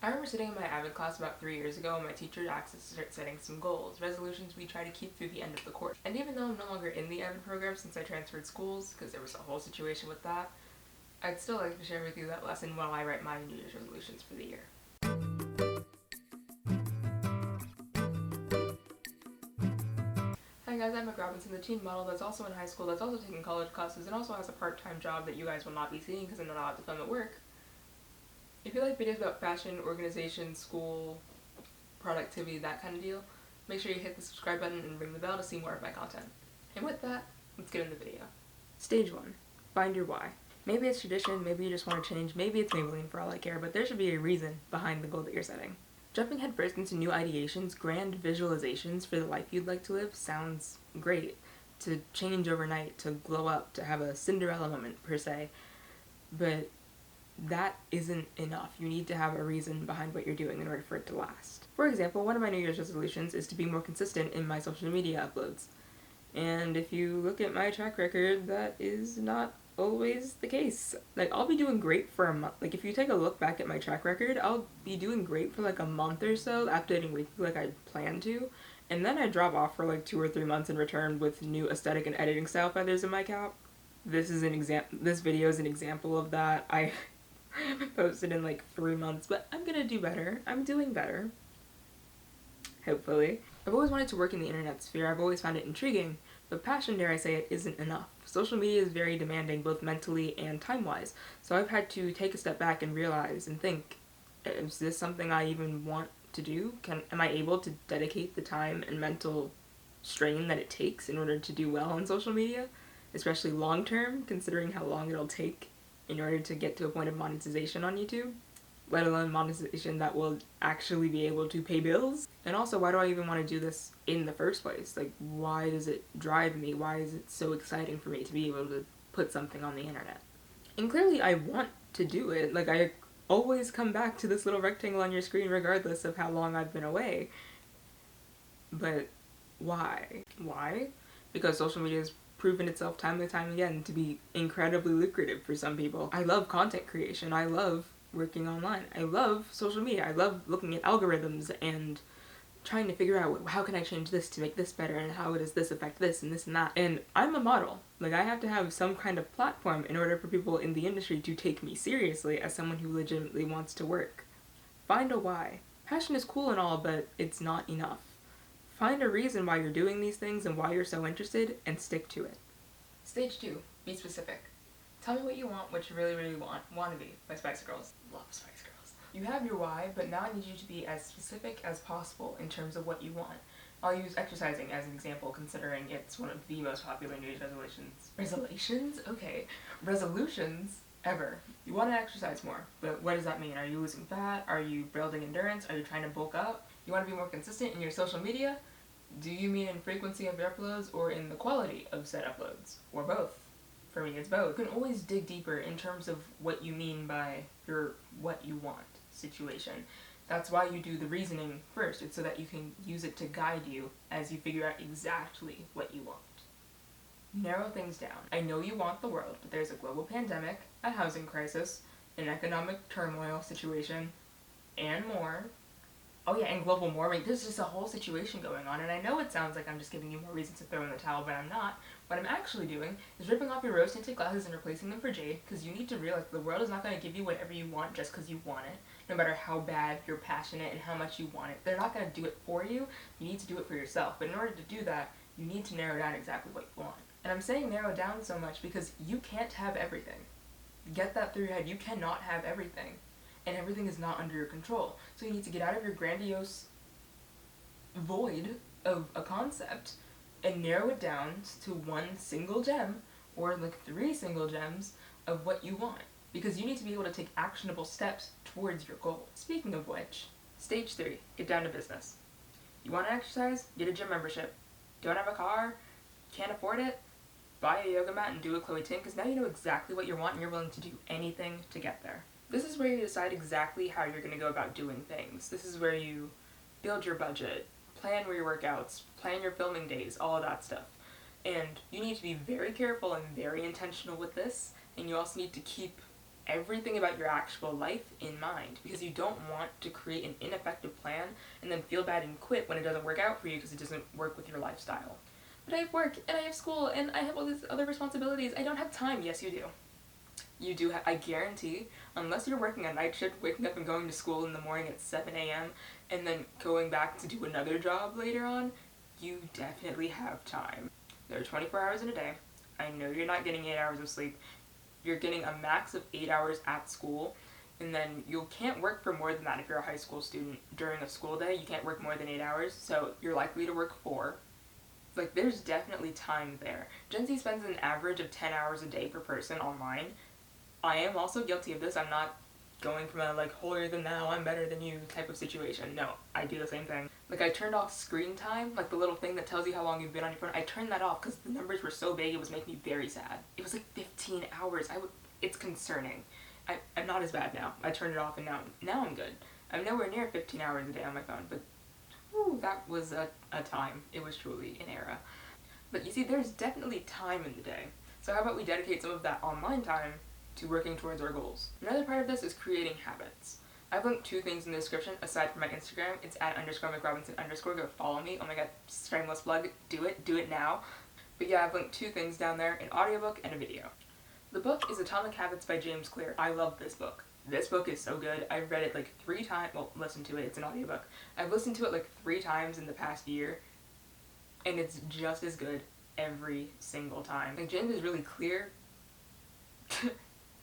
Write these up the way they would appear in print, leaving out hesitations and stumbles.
I remember sitting in my Avid class about 3 years ago and my teacher asked us to start setting some goals, resolutions we try to keep through the end of the course. And even though I'm no longer in the Avid program since I transferred schools, because there was a whole situation with that, I'd still like to share with you that lesson while I write my New Year's resolutions for the year. Hi guys, I'm Mac Robinson, the teen model that's also in high school, that's also taking college classes, and also has a part-time job that you guys will not be seeing because I'm not allowed to film at work. If you like videos about fashion, organization, school, productivity, that kind of deal, make sure you hit the subscribe button and ring the bell to see more of my content. And with that, let's get in the video. Stage 1. Find your why. Maybe it's tradition, maybe you just want to change, maybe it's Maybelline for all I care, but there should be a reason behind the goal that you're setting. Jumping headfirst into new ideations, grand visualizations for the life you'd like to live sounds great. To change overnight, to glow up, to have a Cinderella moment per se, but that isn't enough. You need to have a reason behind what you're doing in order for it to last. For example, one of my New Year's resolutions is to be more consistent in my social media uploads. And if you look at my track record, that is not always the case. Like, I'll be doing great for a month. Like, if you take a look back at my track record, I'll be doing great for like a month or so, updating weekly like I plan to, and then I drop off for like 2 or 3 months and return with new aesthetic and editing style feathers in my cap. This video is an example of that. I haven't posted in like 3 months, but I'm gonna do better. I'm doing better. Hopefully. I've always wanted to work in the internet sphere. I've always found it intriguing, but passion, dare I say it, isn't enough. Social media is very demanding, both mentally and time-wise, so I've had to take a step back and realize and think, is this something I even want to do? Am I able to dedicate the time and mental strain that it takes in order to do well on social media? Especially long-term, considering how long it'll take in order to get to a point of monetization on YouTube, let alone monetization that will actually be able to pay bills. And also, why do I even want to do this in the first place? Like, why does it drive me? Why is it so exciting for me to be able to put something on the internet? And clearly I want to do it. Like, I always come back to this little rectangle on your screen regardless of how long I've been away. But why? Why? Because social media has proven itself time and time again to be incredibly lucrative for some people. I love content creation. I love working online. I love social media. I love looking at algorithms and trying to figure out how can I change this to make this better and how does this affect this and this and that. And I'm a model. Like, I have to have some kind of platform in order for people in the industry to take me seriously as someone who legitimately wants to work. Find a why. Passion is cool and all, but it's not enough. Find a reason why you're doing these things and why you're so interested, and stick to it. Stage 2. Be specific. Tell me what you want, what you really, really want. Wannabe by Spice Girls. Love Spice Girls. You have your why, but now I need you to be as specific as possible in terms of what you want. I'll use exercising as an example, considering it's one of the most popular New Year's resolutions. Resolutions? Okay. Resolutions ever. You want to exercise more, but what does that mean? Are you losing fat? Are you building endurance? Are you trying to bulk up? You want to be more consistent in your social media? Do you mean in frequency of your uploads or in the quality of said uploads? Or both? For me, it's both. You can always dig deeper in terms of what you mean by your what you want situation. That's why you do the reasoning first. It's so that you can use it to guide you as you figure out exactly what you want. Narrow things down. I know you want the world, but there's a global pandemic, a housing crisis, an economic turmoil situation, and more. Oh yeah, and global warming. There's just a whole situation going on, and I know it sounds like I'm just giving you more reasons to throw in the towel, but I'm not. What I'm actually doing is ripping off your rose-tinted glasses and replacing them for jade, because you need to realize the world is not going to give you whatever you want just because you want it, no matter how bad you're passionate and how much you want it. They're not going to do it for you. You need to do it for yourself, but in order to do that, you need to narrow down exactly what you want. And I'm saying narrow down so much because you can't have everything. Get that through your head. You cannot have everything. And everything is not under your control. So you need to get out of your grandiose void of a concept and narrow it down to one single gem, or like 3 single gems of what you want. Because you need to be able to take actionable steps towards your goal. Speaking of which, stage 3, get down to business. You want to exercise? Get a gym membership. Don't have a car? Can't afford it? Buy a yoga mat and do a Chloe Ting, because now you know exactly what you want and you're willing to do anything to get there. This is where you decide exactly how you're going to go about doing things. This is where you build your budget, plan where your workouts, plan your filming days, all of that stuff. And you need to be very careful and very intentional with this, and you also need to keep everything about your actual life in mind, because you don't want to create an ineffective plan and then feel bad and quit when it doesn't work out for you because it doesn't work with your lifestyle. But I have work, and I have school, and I have all these other responsibilities. I don't have time. Yes, you do. You do have, I guarantee, unless you're working a night shift, waking up and going to school in the morning at 7 a.m. and then going back to do another job later on, you definitely have time. There are 24 hours in a day. I know you're not getting 8 hours of sleep. You're getting a max of 8 hours at school, and then you can't work for more than that if you're a high school student. During a school day, you can't work more than 8 hours, so you're likely to work 4. Like, there's definitely time there. Gen Z spends an average of 10 hours a day per person online. I am also guilty of this. I'm not going from a, like, holier than thou, I'm better than you type of situation. No, I do the same thing. Like, I turned off screen time, like the little thing that tells you how long you've been on your phone. I turned that off because the numbers were so big it was making me very sad. It was like 15 hours. It's concerning. I'm not as bad now. I turned it off and now I'm good. I'm nowhere near 15 hours a day on my phone, but whew, that was a time. It was truly an era. But you see, there's definitely time in the day. So how about we dedicate some of that online time to working towards our goals? Another part of this is creating habits. I've linked 2 things in the description aside from my Instagram. It's @_McRobinson_. Go follow me. Oh my god, shameless plug. Do it now. But yeah, I've linked 2 things down there, an audiobook and a video. The book is Atomic Habits by James Clear. I love this book. This book is so good. I've read it like 3 times. Well, listened to it. It's an audiobook. I've listened to it like 3 times in the past year, and it's just as good every single time. Like, James is really clear.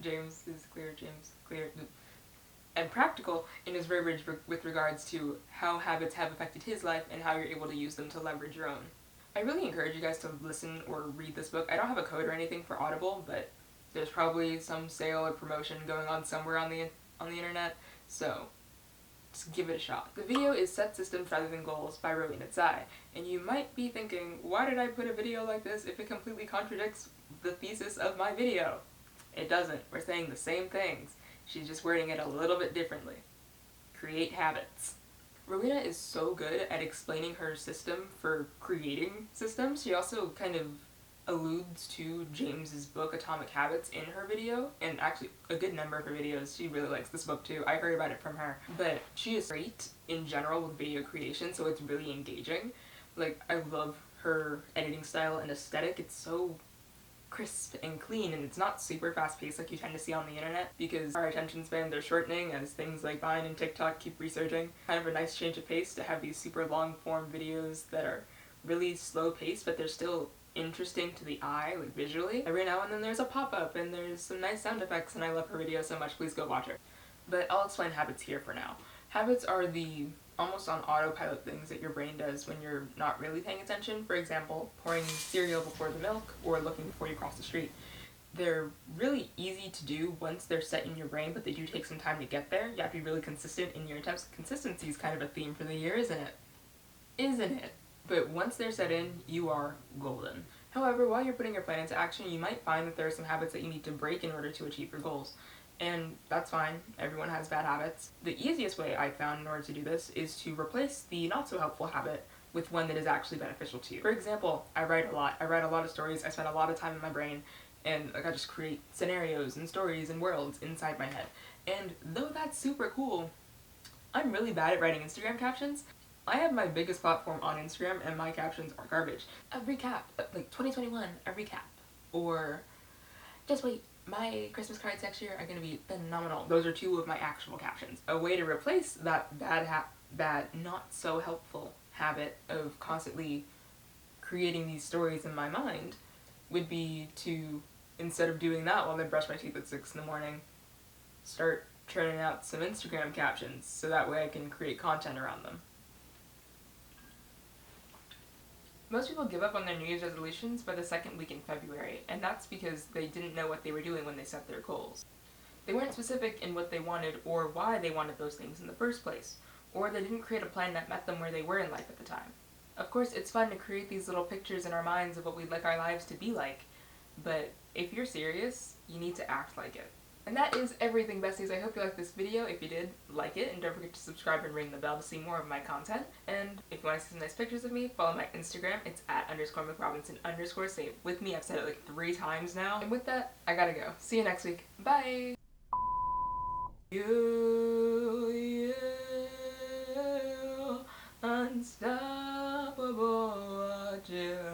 James clear, and practical in his verbiage with regards to how habits have affected his life and how you're able to use them to leverage your own. I really encourage you guys to listen or read this book. I don't have a code or anything for Audible, but there's probably some sale or promotion going on somewhere on the internet, so just give it a shot. The video is Set Systems Rather Than Goals by Rowena Tsai, and you might be thinking, why did I put a video like this if it completely contradicts the thesis of my video? It doesn't. We're saying the same things. She's just wording it a little bit differently. Create habits. Rowena is so good at explaining her system for creating systems. She also kind of alludes to James's book Atomic Habits in her video, and actually a good number of her videos. She really likes this book too. I heard about it from her. But she is great in general with video creation, so it's really engaging. Like, I love her editing style and aesthetic. It's so crisp and clean, and it's not super fast-paced like you tend to see on the internet, because our attention spans are shortening as things like Vine and TikTok keep resurging. Kind of a nice change of pace to have these super long-form videos that are really slow-paced, but they're still interesting to the eye, like visually. Every now and then there's a pop-up and there's some nice sound effects, and I love her video so much. Please go watch her. But I'll explain habits here for now. Habits are the almost on autopilot things that your brain does when you're not really paying attention. For example, pouring cereal before the milk or looking before you cross the street. They're really easy to do once they're set in your brain, but they do take some time to get there. You have to be really consistent in your attempts. Consistency is kind of a theme for the year, isn't it? Isn't it? But once they're set in, you are golden. However, while you're putting your plan into action, you might find that there are some habits that you need to break in order to achieve your goals. And that's fine. Everyone has bad habits. The easiest way I found in order to do this is to replace the not so helpful habit with one that is actually beneficial to you. For example, I write a lot. I write a lot of stories. I spend a lot of time in my brain, and like I just create scenarios and stories and worlds inside my head. And though that's super cool, I'm really bad at writing Instagram captions. I have my biggest platform on Instagram, and my captions are garbage. A recap, like 2021, a recap. Or, just wait, my Christmas cards next year are gonna be phenomenal. Those are 2 of my actual captions. A way to replace that bad, not so helpful habit of constantly creating these stories in my mind would be to, instead of doing that while I brush my teeth at 6 in the morning, start churning out some Instagram captions so that way I can create content around them. Most people give up on their New Year's resolutions by the 2nd week in February, and that's because they didn't know what they were doing when they set their goals. They weren't specific in what they wanted or why they wanted those things in the first place, or they didn't create a plan that met them where they were in life at the time. Of course, it's fun to create these little pictures in our minds of what we'd like our lives to be like, but if you're serious, you need to act like it. And that is everything, besties. I hope you liked this video. If you did, like it, and don't forget to subscribe and ring the bell to see more of my content. And if you want to see some nice pictures of me, follow my Instagram. It's @_McRobinson_. Say it with me. I've said it like 3 times now. And with that, I gotta go. See you next week. Bye! You, unstoppable, watch you